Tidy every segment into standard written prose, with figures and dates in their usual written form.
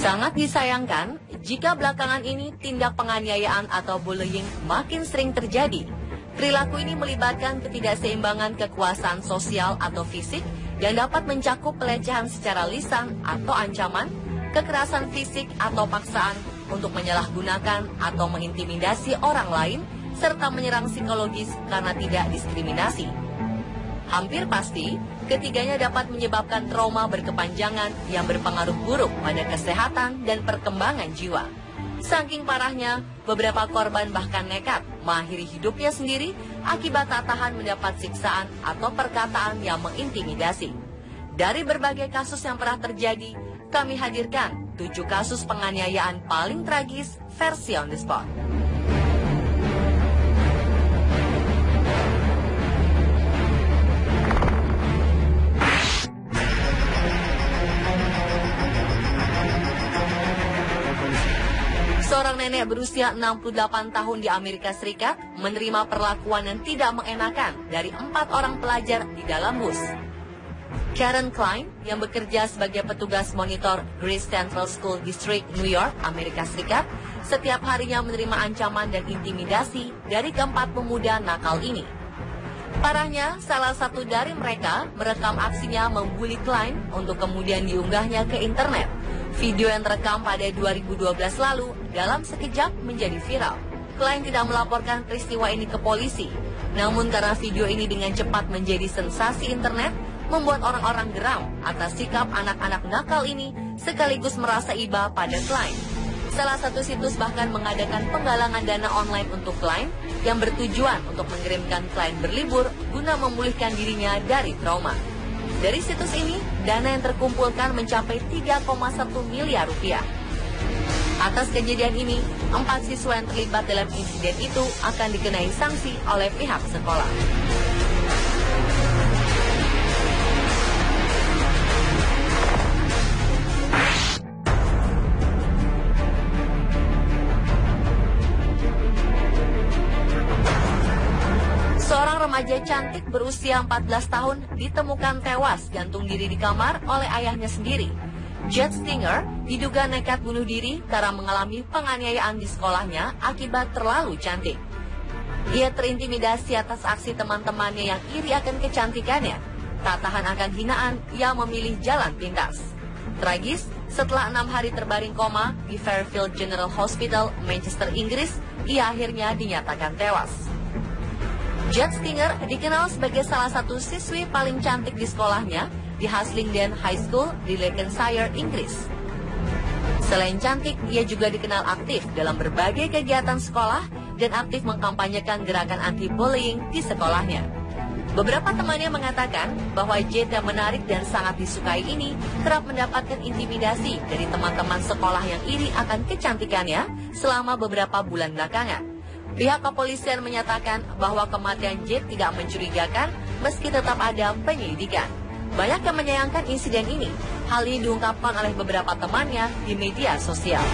Sangat disayangkan jika belakangan ini tindak penganiayaan atau bullying makin sering terjadi. Perilaku ini melibatkan ketidakseimbangan kekuasaan sosial atau fisik yang dapat mencakup pelecehan secara lisan atau ancaman, kekerasan fisik atau paksaan untuk menyalahgunakan atau mengintimidasi orang lain, serta menyerang psikologis karena tidak diskriminasi. Hampir pasti, ketiganya dapat menyebabkan trauma berkepanjangan yang berpengaruh buruk pada kesehatan dan perkembangan jiwa. Saking parahnya, beberapa korban bahkan nekat mengakhiri hidupnya sendiri akibat tak tahan mendapat siksaan atau perkataan yang mengintimidasi. Dari berbagai kasus yang pernah terjadi, kami hadirkan 7 kasus penganiayaan paling tragis versi On The Spot. Seorang nenek berusia 68 tahun di Amerika Serikat menerima perlakuan yang tidak mengenakan dari 4 orang pelajar di dalam bus. Karen Klein, yang bekerja sebagai petugas monitor Grace Central School District, New York, Amerika Serikat, setiap harinya menerima ancaman dan intimidasi dari keempat pemuda nakal ini. Parahnya, salah satu dari mereka merekam aksinya membuli Klein untuk kemudian diunggahnya ke internet. Video yang terekam pada 2012 lalu dalam sekejap menjadi viral. Klein tidak melaporkan peristiwa ini ke polisi. Namun karena video ini dengan cepat menjadi sensasi internet, membuat orang-orang geram atas sikap anak-anak nakal ini sekaligus merasa iba pada Klein. Salah satu situs bahkan mengadakan penggalangan dana online untuk Klein yang bertujuan untuk mengirimkan Klein berlibur guna memulihkan dirinya dari trauma. Dari situs ini, dana yang terkumpulkan mencapai 3,1 miliar rupiah. Atas kejadian ini, 4 siswa yang terlibat dalam insiden itu akan dikenai sanksi oleh pihak sekolah. Seorang remaja cantik berusia 14 tahun ditemukan tewas gantung diri di kamar oleh ayahnya sendiri. Jet Stinger diduga nekat bunuh diri karena mengalami penganiayaan di sekolahnya akibat terlalu cantik. Ia terintimidasi atas aksi teman-temannya yang iri akan kecantikannya. Tak tahan akan hinaan, ia memilih jalan pintas. Tragis, setelah 6 hari terbaring koma di Fairfield General Hospital, Manchester, Inggris, ia akhirnya dinyatakan tewas. Jet Stinger dikenal sebagai salah satu siswi paling cantik di sekolahnya di Haslingden High School di Lancashire, Inggris. Selain cantik, ia juga dikenal aktif dalam berbagai kegiatan sekolah dan aktif mengkampanyekan gerakan anti-bullying di sekolahnya. Beberapa temannya mengatakan bahwa Jet yang menarik dan sangat disukai ini kerap mendapatkan intimidasi dari teman-teman sekolah yang iri akan kecantikannya selama beberapa bulan belakangan. Pihak kepolisian menyatakan bahwa kematian Jet tidak mencurigakan meski tetap ada penyelidikan. Banyak yang menyayangkan insiden ini. Hal ini diungkapkan oleh beberapa temannya di media sosial.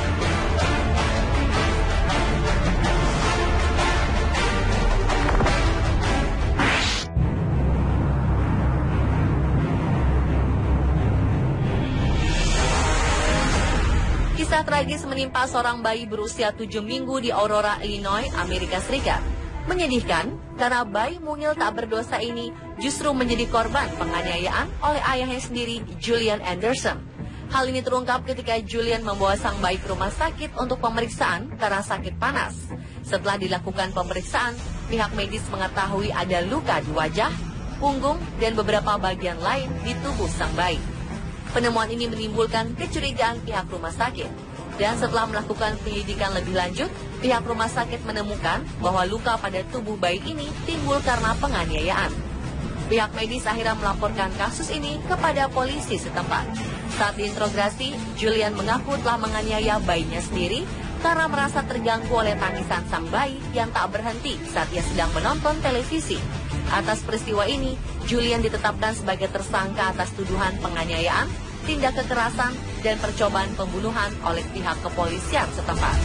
Kisah tragis menimpa seorang bayi berusia 7 minggu di Aurora, Illinois, Amerika Serikat. Menyedihkan karena bayi mungil tak berdosa ini justru menjadi korban penganiayaan oleh ayahnya sendiri, Julian Anderson. Hal ini terungkap ketika Julian membawa sang bayi ke rumah sakit untuk pemeriksaan karena sakit panas. Setelah dilakukan pemeriksaan, pihak medis mengetahui ada luka di wajah, punggung, dan beberapa bagian lain di tubuh sang bayi. Penemuan ini menimbulkan kecurigaan pihak rumah sakit. Dan setelah melakukan penyelidikan lebih lanjut, pihak rumah sakit menemukan bahwa luka pada tubuh bayi ini timbul karena penganiayaan. Pihak medis akhirnya melaporkan kasus ini kepada polisi setempat. Saat diinterogasi, Julian mengaku telah menganiaya bayinya sendiri karena merasa terganggu oleh tangisan sang bayi yang tak berhenti saat ia sedang menonton televisi. Atas peristiwa ini, Julian ditetapkan sebagai tersangka atas tuduhan penganiayaan, tindak kekerasan, dan percobaan pembunuhan oleh pihak kepolisian setempat.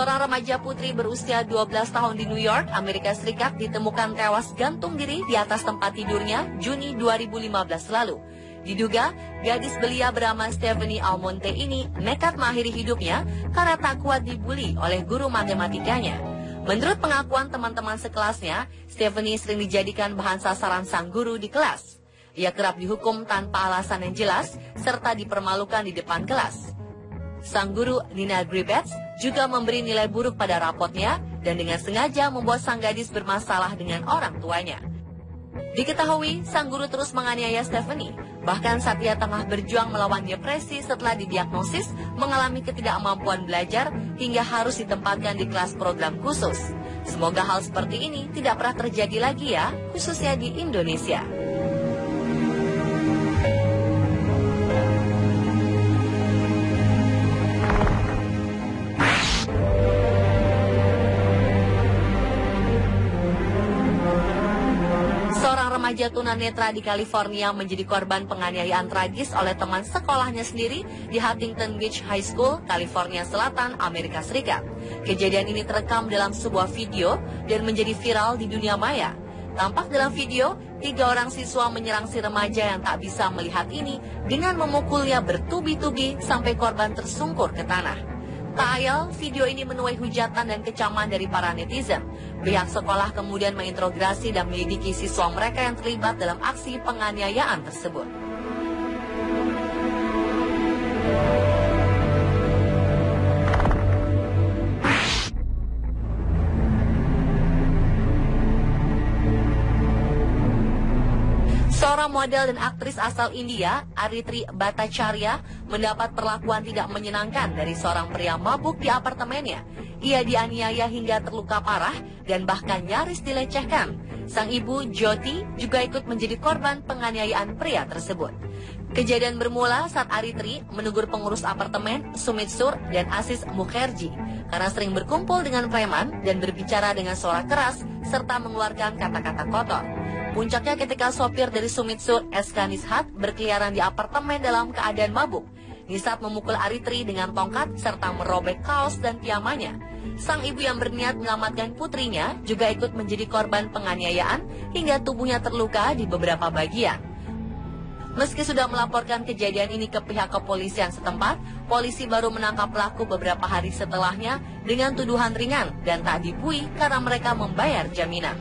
Seorang remaja putri berusia 12 tahun di New York, Amerika Serikat ditemukan tewas gantung diri di atas tempat tidurnya Juni 2015 lalu. Diduga, gadis belia bernama Stephanie Almonte ini nekat mengakhiri hidupnya karena tak kuat dibully oleh guru matematikanya. Menurut pengakuan teman-teman sekelasnya, Stephanie sering dijadikan bahan sasaran sang guru di kelas. Ia kerap dihukum tanpa alasan yang jelas, serta dipermalukan di depan kelas. Sang guru, Nina Gribbets, juga memberi nilai buruk pada rapotnya dan dengan sengaja membuat sang gadis bermasalah dengan orang tuanya. Diketahui, sang guru terus menganiaya Stephanie. Bahkan saat ia tengah berjuang melawan depresi setelah didiagnosis mengalami ketidakmampuan belajar hingga harus ditempatkan di kelas program khusus. Semoga hal seperti ini tidak pernah terjadi lagi ya, khususnya di Indonesia. Remaja tunanetra di California menjadi korban penganiayaan tragis oleh teman sekolahnya sendiri di Huntington Beach High School, California Selatan, Amerika Serikat. Kejadian ini terekam dalam sebuah video dan menjadi viral di dunia maya. Tampak dalam video, 3 orang siswa menyerang si remaja yang tak bisa melihat ini dengan memukulnya bertubi-tubi sampai korban tersungkur ke tanah. Tak ayal, video ini menuai hujatan dan kecaman dari para netizen. Pihak sekolah kemudian menginterogasi dan menyelidiki siswa mereka yang terlibat dalam aksi penganiayaan tersebut. Seorang model dan aktris asal India, Aditi Bhattacharya, mendapat perlakuan tidak menyenangkan dari seorang pria mabuk di apartemennya. Ia dianiaya hingga terluka parah dan bahkan nyaris dilecehkan. Sang ibu, Jyoti, juga ikut menjadi korban penganiayaan pria tersebut. Kejadian bermula saat Aditi menegur pengurus apartemen, Sumit Sur dan Asis Mukherjee, karena sering berkumpul dengan preman dan berbicara dengan suara keras serta mengeluarkan kata-kata kotor. Puncaknya ketika sopir dari Sumit Sur, SK Nishat, berkeliaran di apartemen dalam keadaan mabuk. Nishat memukul Aditi dengan tongkat serta merobek kaos dan piyamanya. Sang ibu yang berniat menyelamatkan putrinya juga ikut menjadi korban penganiayaan hingga tubuhnya terluka di beberapa bagian. Meski sudah melaporkan kejadian ini ke pihak kepolisian setempat, polisi baru menangkap pelaku beberapa hari setelahnya dengan tuduhan ringan dan tak dibui karena mereka membayar jaminan.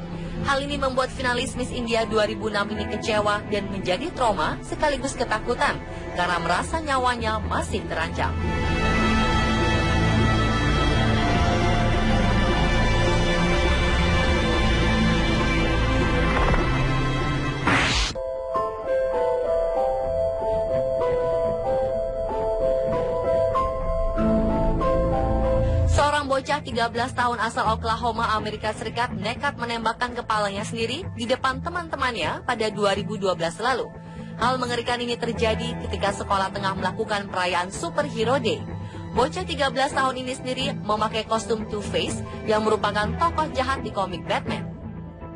Hal ini membuat finalis Miss India 2006 ini kecewa dan menjadi trauma sekaligus ketakutan karena merasa nyawanya masih terancam. Bocah 13 tahun asal Oklahoma, Amerika Serikat nekat menembakkan kepalanya sendiri di depan teman-temannya pada 2012 lalu. Hal mengerikan ini terjadi ketika sekolah tengah melakukan perayaan Superhero Day. Bocah 13 tahun ini sendiri memakai kostum Two-Face yang merupakan tokoh jahat di komik Batman.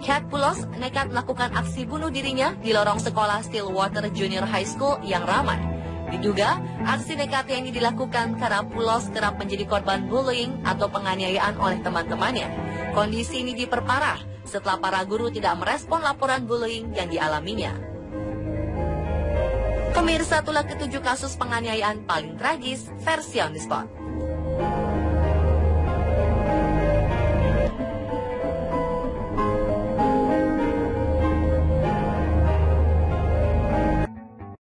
Cat Pulos nekat melakukan aksi bunuh dirinya di lorong sekolah Stillwater Junior High School yang ramai. Diduga, aksi nekatnya ini dilakukan karena Pulos kerap menjadi korban bullying atau penganiayaan oleh teman-temannya. Kondisi ini diperparah setelah para guru tidak merespon laporan bullying yang dialaminya. Pemirsa, itulah ketujuh kasus penganiayaan paling tragis versi On The Spot.